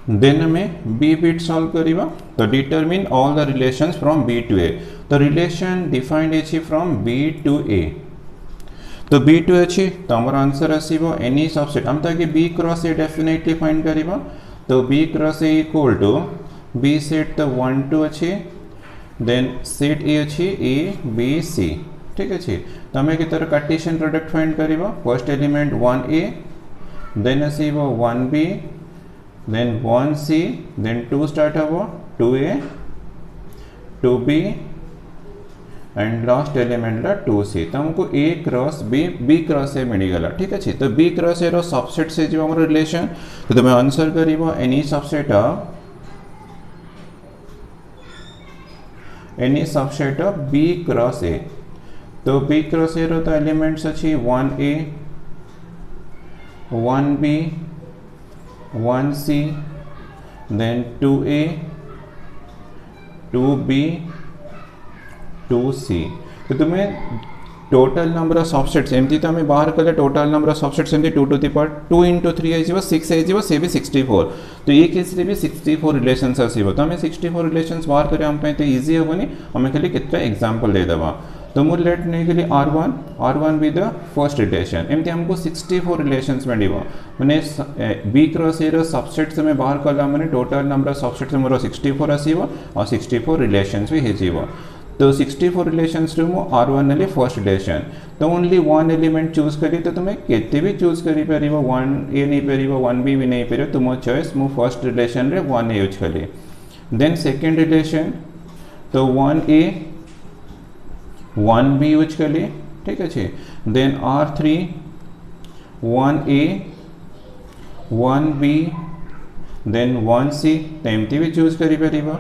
देन हमें B बिट सॉल्व करिवा तो determine all the relations from B to A तो रिलेशन डिफाइंड अछि फ्रॉम B to A तो B to A अछि तो हमर आंसर आसीबो एनी सबसेट हम ताकि B cross A definitely find करिवा तो B cross A equal to B set तो 1 2 अछि देन सेट A अछि A B C ठीक अछि तो हमें की तरह कार्टेशियन प्रोडक्ट फाइंड करिवा फर्स्ट एलिमेंट 1A देन आसीबो 1B then 1C then 2 start होगा 2A 2B and last element La 2C तो हमको A cross B cross A मिलगला ठीक अछि तो B क्रॉस A रो सबसेट से जो हमर रिलेशन तो तुम्हें आंसर करिवो any subset of B cross A तो B क्रॉस A रो तो एलिमेंट्स अछि 1A 1B 1C then 2A 2B 2C तो तुम्हें टोटल नंबर ऑफ सबसेट्स एमती तो हमें बाहर कले टोटल नंबर ऑफ सबसेट्स एमती 2 to the power 2 into 3 आइजिबो 6 आइजिबो से भी 64 तो ये केस रे भी 64 रिलेशंस आसीबो तो हमें 64 रिलेशंस बाहर करे हम पे तो इजी होबनी हमें खाली कितना एग्जांपल दे दबा तो मुझे लेट नहीं के लिए R1 with the first relation एमती हमको 64 रिलेशंस मिलिबो माने B क्रॉस A रो सबसेट से मैं बाहर कला माने टोटल नंबर ऑफ सबसेट मोर 64 आसीबो और 64 रिलेशंस भी हे जीवो तो 64 रिलेशंस रो R1 ने फर्स्ट रिलेशन तो ओनली वन एलिमेंट चूज करी तो तुम्हें केते भी चूज करी परिबो 1A नहीं परिबो 1B भी नहीं परिबो तुम चॉइस मो फर्स्ट रिलेशन रे 1A यूज करी देन सेकंड रिलेशन तो 1A 1B यूज करी ठीक अच्छे then R3 1A 1B then 1C तो एमती भी चूज करि परिबा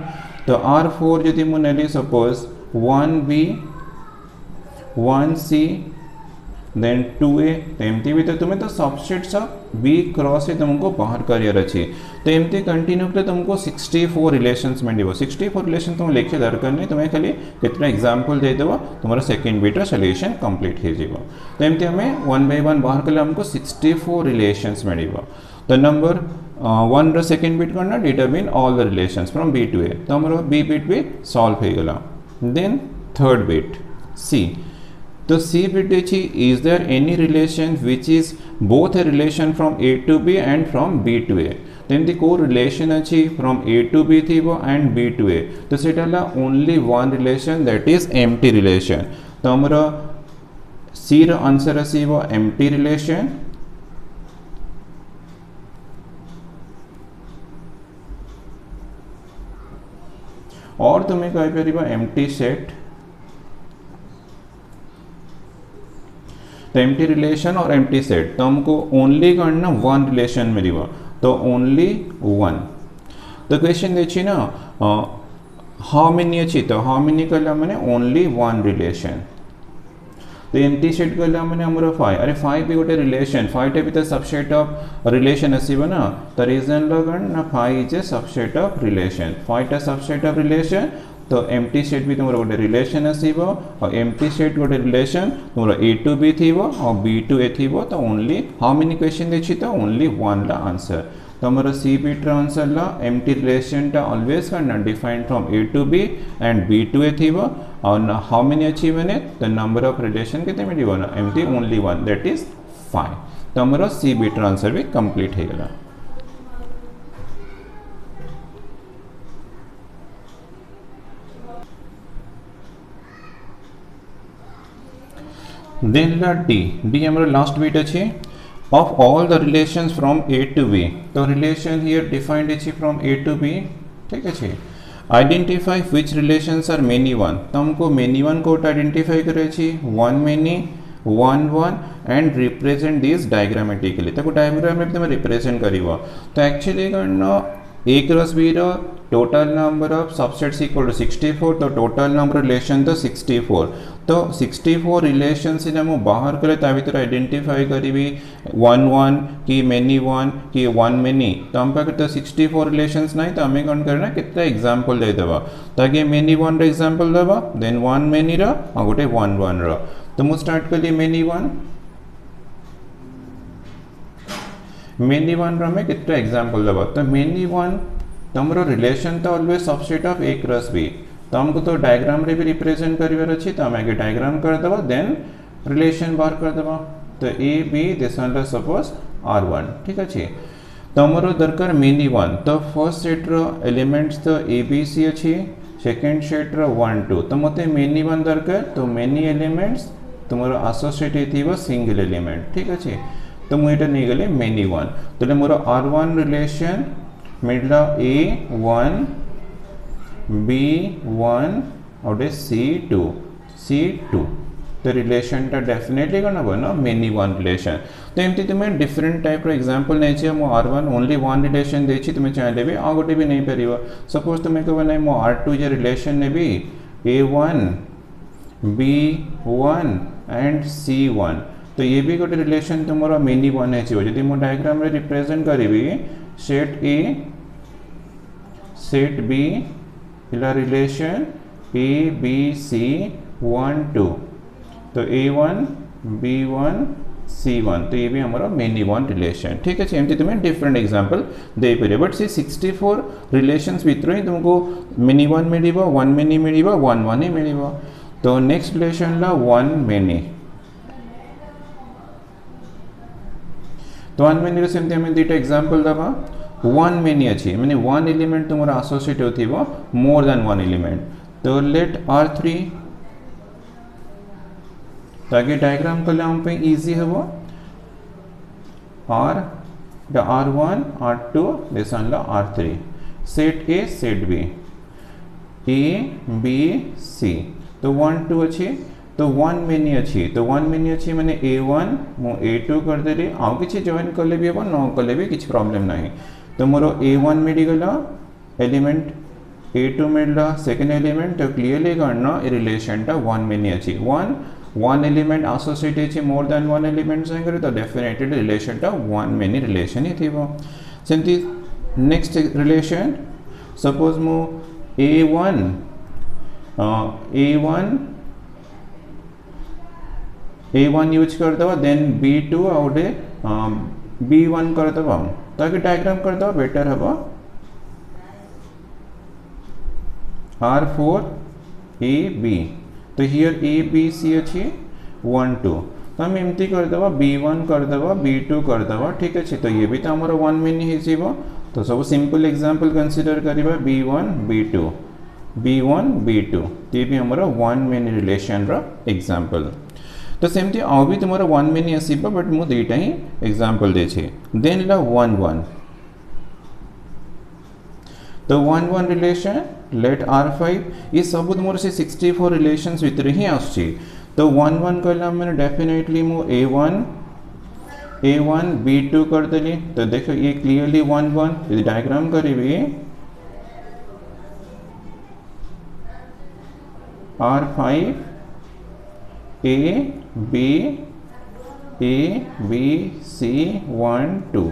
तो R4 जदि मु नेली suppose 1B 1C then 2A तो एमती भी तो तुम्हें तो सबसेट्स ऑफ B क्रॉस से तुमको बाहर करियर अच्छी तो एमती कंटिन्यू कर तुमको 64 रिलेशंस में 64 रिलेशन तुम लिखे दरकार नहीं तुम्हें खाली कितना एग्जांपल दे देव तुम्हारा सेकंड बीटर सॉल्यूशन कंप्लीट हो जाए तो एमती हमें 1 बाय 1 बाहर कले हमको 64 रिलेशंस मिल तो नंबर 1 रो सेकंड बीट करना determine all the relations from B to A तो हमारा B बीट भी सॉल्व हो गला देन थर्ड बीट C तो C बीट अच्छी is there any relation which is both a relation from A to B and from B to A तेमती को relation अच्छी फ्रॉम A to B थी वो एंड B to A तो सेटा only one relation that is empty relation तो हमारा C रो answer अच्छी वो एम्प्टी रिलेशन और तुम्हें कही पार एम्प्टी सेट तो एम्प्टी रिलेशन और एम्प्टी सेट तो हमको ओनली करना वन रिलेशन मिल तो ओनली वन तो क्वेश्चन देखिए ना हाउ मेनी अच्छी तो हाउ मेनी कर मैंने ओनली वन रिलेशन तो एम्प्टी सेट कर मैंने हमारा 5 अरे 5 भी गोटे रिलेशन 5 टा भी तो सबसेट ऑफ रिलेशन आसब ना तो रीजन लगन ना 5 is a subset of relation 5 टा सबसेट ऑफ रिलेशन तो एम्प्टी सेट भी तुम गोटे रिलेशन आसब और एम्प्टी सेट गोटे रिलेशन तुम A to B थी और B to A थी तो ओनली हाउ मेनी क्वेश्चन देखी तो ओनली वन ला आंसर तो हमारा C बीट आंसर ला एम्प्टी रिलेशन टा ऑलवेज करना defined from A to B and B to A थी और हाउ मेनी अच्छी मैंने तो नंबर ऑफ रिलेशन कितने मिली ना empty only one that is 5 तो हमारा C बीट आंसर भी कंप्लीट हो गया देन ला D हमारा लास्ट बीट अच्छी of all the relations from A to B तो relation here defined अच्छी from A to B ठीक है identify which relations are many one तो हमको many one को identify करे छी one many one one and represent this diagrammatically तो डायग्राम में तुम रिप्रेजेंट करिवो तो एक्चुअली करना A क्रॉस B रो total number of subsets equal to 64 तो टोटल नंबर रिलेशन तो 64 तो 64 रिलेशन से जब बाहर करे ता भीतर आइडेंटिफाई करी वन वन कि मेनी वन कि वन मेनी तो हम पाखे तो 64 रिलेशंस नहीं तो हमें कौन करना कितना एग्जांपल दे देवा ताकि मेनी वन रो एग्जांपल देवा देन वन मेनी रो और गोटे वन वन रो तो मु स्टार्ट करी मेनी वन रो में कितना एग्जांपल देवा तो मेनी वन तुमरो रिलेशन तो always subset of A cross B तो हमको तो डायग्राम रे भी रिप्रेजेंट करिवार अछि तो हम आगे डायग्राम कर देबा देन रिलेशन बाहर कर देबा तो A B this one suppose R1 ठीक अछि तो हमरो दरकार मेनी वन तो फर्स्ट सेट रो एलिमेंट्स तो A B C अछि सेकंड सेट रो 1 2 तो मते मेनी वन दरकार तो मेनी एलिमेंट्स तुमरो एसोसिएटेड थीबो सिंगल एलिमेंट ठीक अछि तो मु एटा नै गेले मेनी वन तो मोर R1 रिलेशन मिडला A1 B1 और C2 तो रिलेशन टा डेफिनेटली करना बना मेनी वन रिलेशन तो एमती तुम्हें डिफरेंट टाइप रो एग्जांपल नहीं चाहिए मो R1 ओनली वन रिलेशन देछि तुम्हें चाहे भी आ गोटे भी नहीं परिबो सपोज तुम्हें कहबो नहीं मो R2 जे रिलेशन ने भी A1 B1 एंड C1 तो ये भी गोटे रिलेशन तुमरो मेनी वन है यदि मो डायग्राम रे रिप्रेजेंट करिवि सेट A सेट B इला रिलेशन A B C 1 2 तो A1 B1 C1 तो ये भी हमारा मेनी वन रिलेशन ठीक है एमती तुम्हें डिफरेंट एग्जांपल दे पारे बट से 64 रिलेशंस भितर ही तुमको मेनी वन मिलिबो वन मेनी मिलिबो वन वन ही मिलिबो तो नेक्स्ट रिलेशन ला वन मेनी तो वन मेनी रे सेमती हमें दुटा एग्जांपल दबा वन मेनी अच्छी मैंने वन एलिमेंट तुम्हारा एसोसिएट होती वो मोर देन वन एलिमेंट तो लेट R3 ताकि डायग्राम कले हम पे इजी है वो R1 R2 दिस वन ला R3 set A set B A B C तो 1 2 अच्छी तो 1 मेनी अच्छी, तो 1 मेनी अच्छी मैंने A1 मु A2 करदेली, आउ किछि जॉइन कले भी हम न कले भी किछि प्रॉब्लम नहीं। तो मोर A1 मिली गला, एलिमेंट A2 मिलला, सेकेंड एलिमेंट, तो क्लियरली करना रिलेशन टा 1 मेनी अच्छी। 1 एलिमेंट एसोसिएट अछि मोर देन 1 एलिमेंट संगे, तो डेफिनेटली रिलेशन टा 1 मेनी रिलेशन ही थिबो। सेमती नेक्स्ट रिलेशन, सपोज मु A1 use करदवा, then B2 आउटे B1 करदवा, ताकि डायग्राम करदवा बेटर हबो। R4 AB, तो हियर ABC अच्छी 1 2, तो हम एमती करदवा B1 करदवा B2 करदवा, ठीक अच्छे। तो ये भी तो हमारा 1 मेनी ही जीवो। तो सब सिंपल एग्जांपल कंसीडर करिबा B1 B2 ये भी हमारा 1 मेनी रिलेशन रा एग्जांपल। तो सेमती आउ भी तुम्हारा 1 मेनी आसीबा, बट मु दुईटा ही एग्जांपल दे छी। देन ला 1 1, तो 1 1 रिलेशन लेट R5, ये सब तुम से 64 रिलेशंस भीतर ही आछी। तो 1 1 कहला मैंने डेफिनेटली मु A1 B2 कर देली। तो देखो ये क्लियरली 1 1, यदि डायग्राम करीबी R5 A B C 1 2,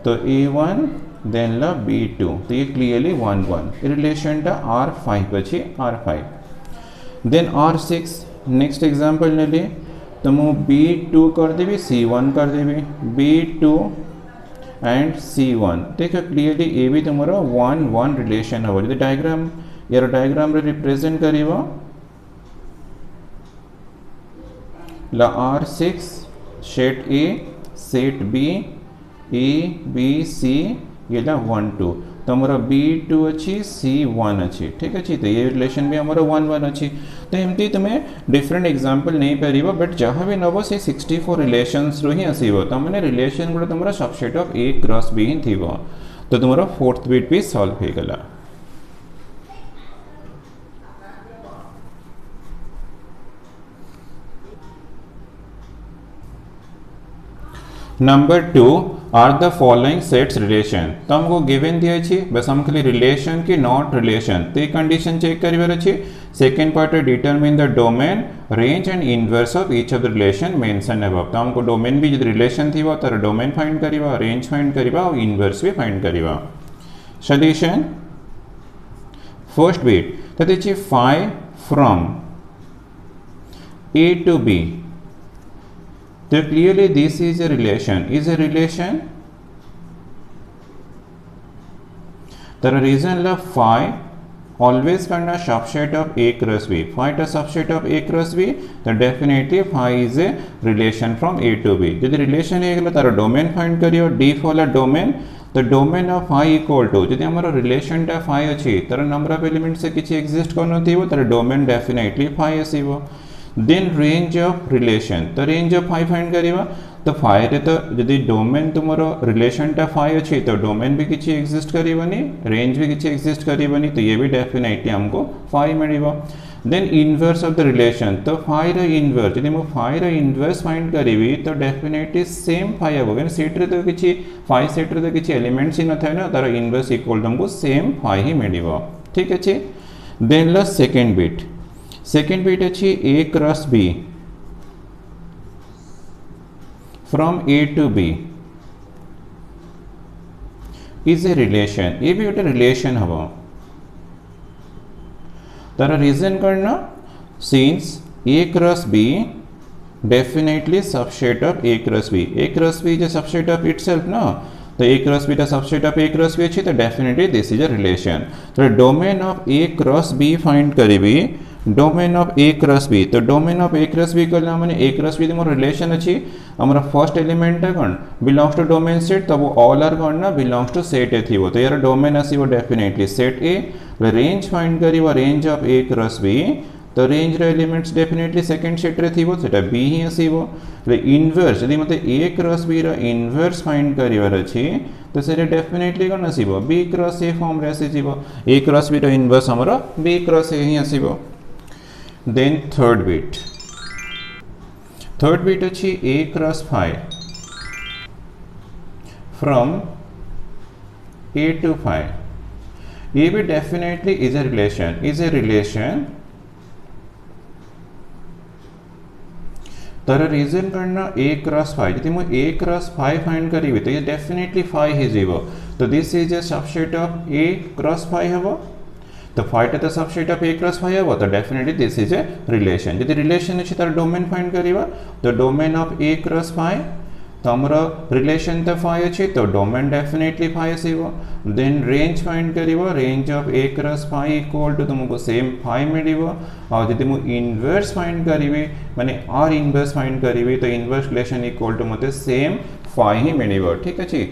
तो A1 देन ला B2, तो ये क्लियरली 1 1 रिलेशन टा R5 अच्छी R5। Then R6 next example नेली, तो मु B2 कर देवी C1 कर देवी, B2 एंड C1, देखो क्लियरली ये भी तुम्हारा 1 1 रिलेशन हो। यदि डायग्राम यार डायग्राम रे रिप्रेजेंट करिवो ला R6 set A set B A B C ये ला 1 2, तो हमारा B2 अच्छी C1 अच्छी, ठीक अच्छी। तो ये रिलेशन भी हमारा 1 1 अच्छी। तो एमती तुम्हें डिफरेंट एग्जांपल नहीं पारिबो, बट जहाँ भी नबो से 64 रिलेशंस रो ही आसीबो। तो मैंने रिलेशन गुड़ा तुम्हारा subset of A cross B ही थिबो। तो तुम्हारा फोर्थ बिट भी सॉल्व हो गला। Number 2 are the following sets relation. तो हमको गिवन दिया छी, बस हम खाली रिलेशन की नॉट रिलेशन, तो कंडीशन चेक करिवर अछि। Second part determine the domain range and inverse of each of the relation mentioned above. तो हमको डोमेन भी जो रिलेशन थी वो तर डोमेन फाइंड करिवा, रेंज फाइंड करिवा और इनवर्स भी फाइंड करिवा। सॉल्यूशन फर्स्ट बिट, तो देखिए phi from A to B, so clearly this is a relation, the reason la phi always करना subset of A cross B, phi a subset of A cross B, तो definitely phi is a relation from A to B। यदि relation है तार domain find करियो, D follow domain, तो domain of phi equal to यदि हमारा relation टा phi अछि तार नंबर ऑफ एलिमेंट से किछि एग्जिस्ट करनो थिबो, तार डोमेन डेफिनेटली phi आसीबो। देन रेंज ऑफ रिलेशन, तो रेंज ऑफ phi फाइंड करिवा, तो phi रे तो यदि डोमेन तुमरो रिलेशन टा phi अछि तो डोमेन भी किछि एग्जिस्ट करिवनी, रेंज भी किछि एग्जिस्ट करिवनी, तो ये भी डेफिनेटली हमको phi मिलिबो। Then inverse of the relation, तो phi रे इनवर्स यदि मु phi रे इनवर्स फाइंड करिवि तो डेफिनेटली सेम phi हबो, कारण सेट रे तो किछि phi सेट रे तो किछि एलिमेंट्स ही न थाय ना, तार इनवर्स इक्वल हमको सेम phi ही मिलिबो, ठीक अछि। देन ला सेकंड बिट अच्छी A cross B from A to B is a relation, ये भी गोटे रिलेशन हम तार रीजन करना, since A cross B definitely subset of A cross B is a subset of itself ना, तो A cross B subset of A cross B अच्छी, तो definitely this is a relation. तो domain of A cross B find करिबी, domain of A cross B, तो domain of A cross B कहला माने A cross B मोर relation अछि, हमरा फर्स्ट एलिमेंट है कोन बिलोंग्स टू डोमेन सेट, तब ऑल आर कोन ना बिलोंग्स टू सेट ए थिबो, तो यार डोमेन आसीबो definitely set A। Range find करिवा, range of A cross B, तो रेंज रे एलिमेंट्स डेफिनेटली सेकंड सेट रे थिबो, सेटा B ही आसीबो। इनवर्स यदि मते A क्रॉस B रो इनवर्स फाइंड करिवार अछि, तो सेटा डेफिनेटली कोन आसीबो B क्रॉस A फॉर्म रे आसीबो, A क्रॉस B रो इनवर्स हमरा B क्रॉस A ही आसीबो। Then third bit third bit अच्छी a cross phi from a to phi, ये भी डेफिनेटली इज ए रिलेशन तार रिजन करना a क्रॉस फाइ, जदि मु a क्रॉस फाइ फाइंड करिवि तो ये डेफिनेटली फाइ हे जीवो, तो this is a subset of a cross phi हबो, तो फाइटा तो subset of a cross phi हबो, तो definitely this is a relation. जदि रिलेशन अछि तार डोमेन फाइंड करिवा, तो domain of a cross phi, तो हमर रिलेशन तो फाइ अछि, तो डोमेन डेफिनेटली फाइ आसीबो। देन रेंज फाइंड करिवो, range of a cross phi equal to तुमको सेम फाइ मिलिवो, और जदि मु इनवर्स फाइंड करिवि माने r इनवर्स फाइंड करिवि, तो इनवर्स रिलेशन इक्वल टू मते सेम फाइ ही मिलिवो। ठीक अछि,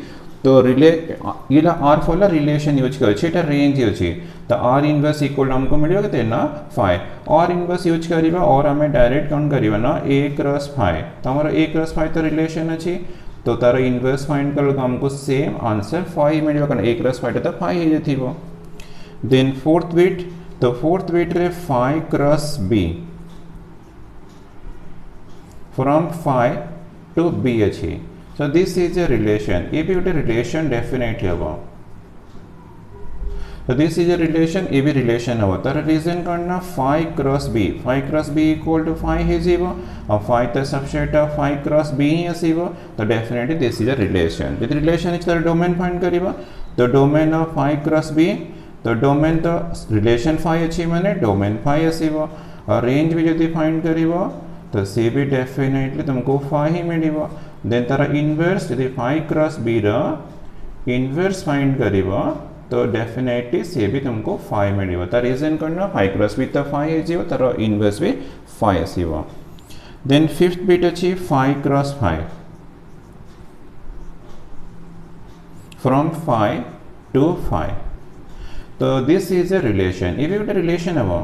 तो इला r फॉर रिलेशन यूज करछि, एटा रेंज अछि, तो r इनवर्स इक्वल हमको मिलियो केते ना फाइ, r इनवर्स यूज करिवा और हमें डायरेक्ट काउंट करिवा ना a क्रॉस फाइ, तो हमर a क्रॉस फाइ तो रिलेशन अछि, तो तार इनवर्स फाइंड करलो तो हमको सेम आंसर फाइ मिलियो, कारण a क्रॉस फाइ तो फाइ हे जथिबो। देन फोर्थ बिट, तो फोर्थ बिट रे phi cross b from phi to b अछि, so this is a relation, ये भी गोटे रिलेशन डेफिनेटली हबो, so this is a relation, ये भी रिलेशन हबो, तार रीजन करना phi cross b, phi cross b equal to phi हे जीवो, और फाइ तो subset of phi cross b ही आसीबो, तो definitely this is a relation. जदि रिलेशन इज तार डोमेन फाइंड करिवा, तो domain of phi cross b, तो डोमेन तो रिलेशन फाइ अछि माने डोमेन फाइ आसीबो, और रेंज भी जदि फाइंड करिवो, तो सी भी डेफिनेटली तुमको फाइ ही मिलिवो। देन तारा इनवर्स यदि फाइ क्रॉस b रा इनवर्स फाइंड करिवो, तो डेफिनेटली सी भी तुमको फाइ मिलिवो, तार रीजन करना फाइ क्रॉस b तो फाइ हे जीवो, तार इनवर्स भी फाइ आसीबो। देन फिफ्थ बिट अछि phi cross phi from phi to phi, तो दिस इज ए रिलेशन, ये भी गोटे रिलेशन हबो,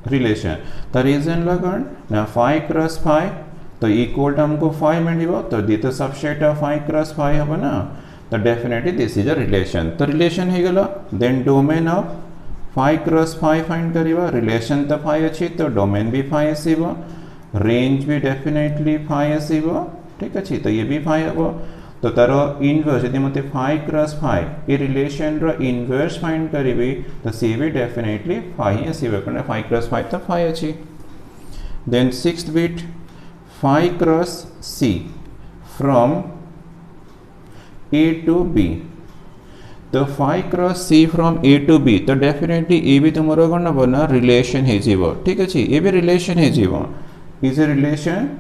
रिलेशन तो रीजन लगन ना फाइ क्रॉस फाइ, तो इक्वल टू हमको फाइ मिलिवो, तो दी तो subset of phi cross phi हबो ना, तो definitely this is a relation, तो रिलेशन हे गेलो। देन domain of phi cross phi find करिवा, रिलेशन तो फाइ अछि, तो डोमेन भी फाइ आसीबो, रेंज भी डेफिनेटली फाइ आसीबो। ठीक अछि, तो ये भी फाइ हबो, तो तार इनवर्स यदि मते phi cross phi a relation रो इनवर्स फाइंड करिवि, तो सी भी डेफिनेटली फाइ आसीबो, कारण फाइ क्रॉस फाइ तो फाइ अछि। Then sixth bit phi cross C from a to b, तो phi cross C from a to b, तो डेफिनेटली ये भी तुमरो कोन बना रिलेशन हे जीवो। ठीक अछि, ये भी रिलेशन हे जीवो, is a relation,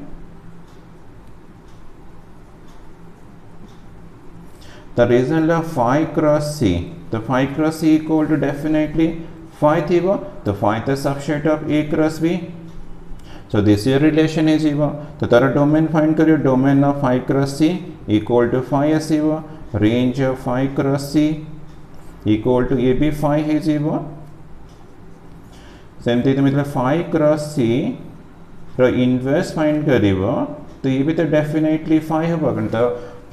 the reason la phi cross c, तो phi cross c equal to definitely phi Thibaut, तो phi the subset of a cross b, so this is a relation is जीवो, तो तारा domain find करियो, domain of phi cross c equal to phi आसीबो, range of phi cross c equal to ये भी phi है जीवो। Same थी, तो मतलब phi cross c रो इनवर्स फाइंड करिवो, तो ये भी तो डेफिनेटली phi हबो, कारण तो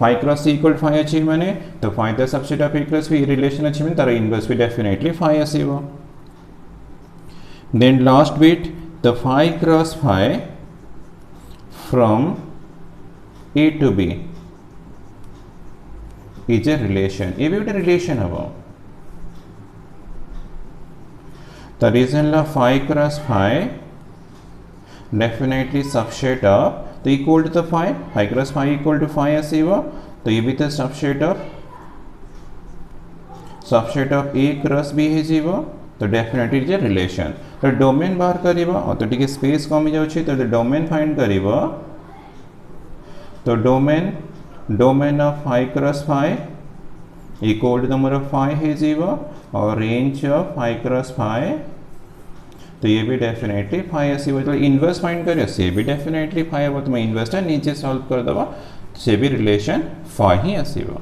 phi cross C equal phi अछि माने, तो phi the subset of a cross b relation अछि माने तार इनवर्स भी डेफिनेटली फाइ आसीबो। Then last bit, the phi cross phi from a to b is a relation, ये भी गोटे रिलेशन हबो, द रीजन ला phi cross phi definitely subset of, तो equal to the phi cross phi equal to phi आसीबो, तो ये भी तो subset of a cross b हे जीवो, तो डेफिनेटली जे रिलेशन। तो डोमेन बाहर करिवो, और तो टिके स्पेस कमी जाउ छी, तो डोमेन फाइंड करिवो, तो domain of phi cross phi equal to number of phi हे जीवो, और range of phi cross phi, तो ये भी डेफिनेटली फाइ आसीबो, तो इनवर्स फाइंड करियो, से भी डेफिनेटली फाइ हबो, तो मैं इनवर्स नीचे सॉल्व कर दबा, से भी रिलेशन फाइ ही आसीबो।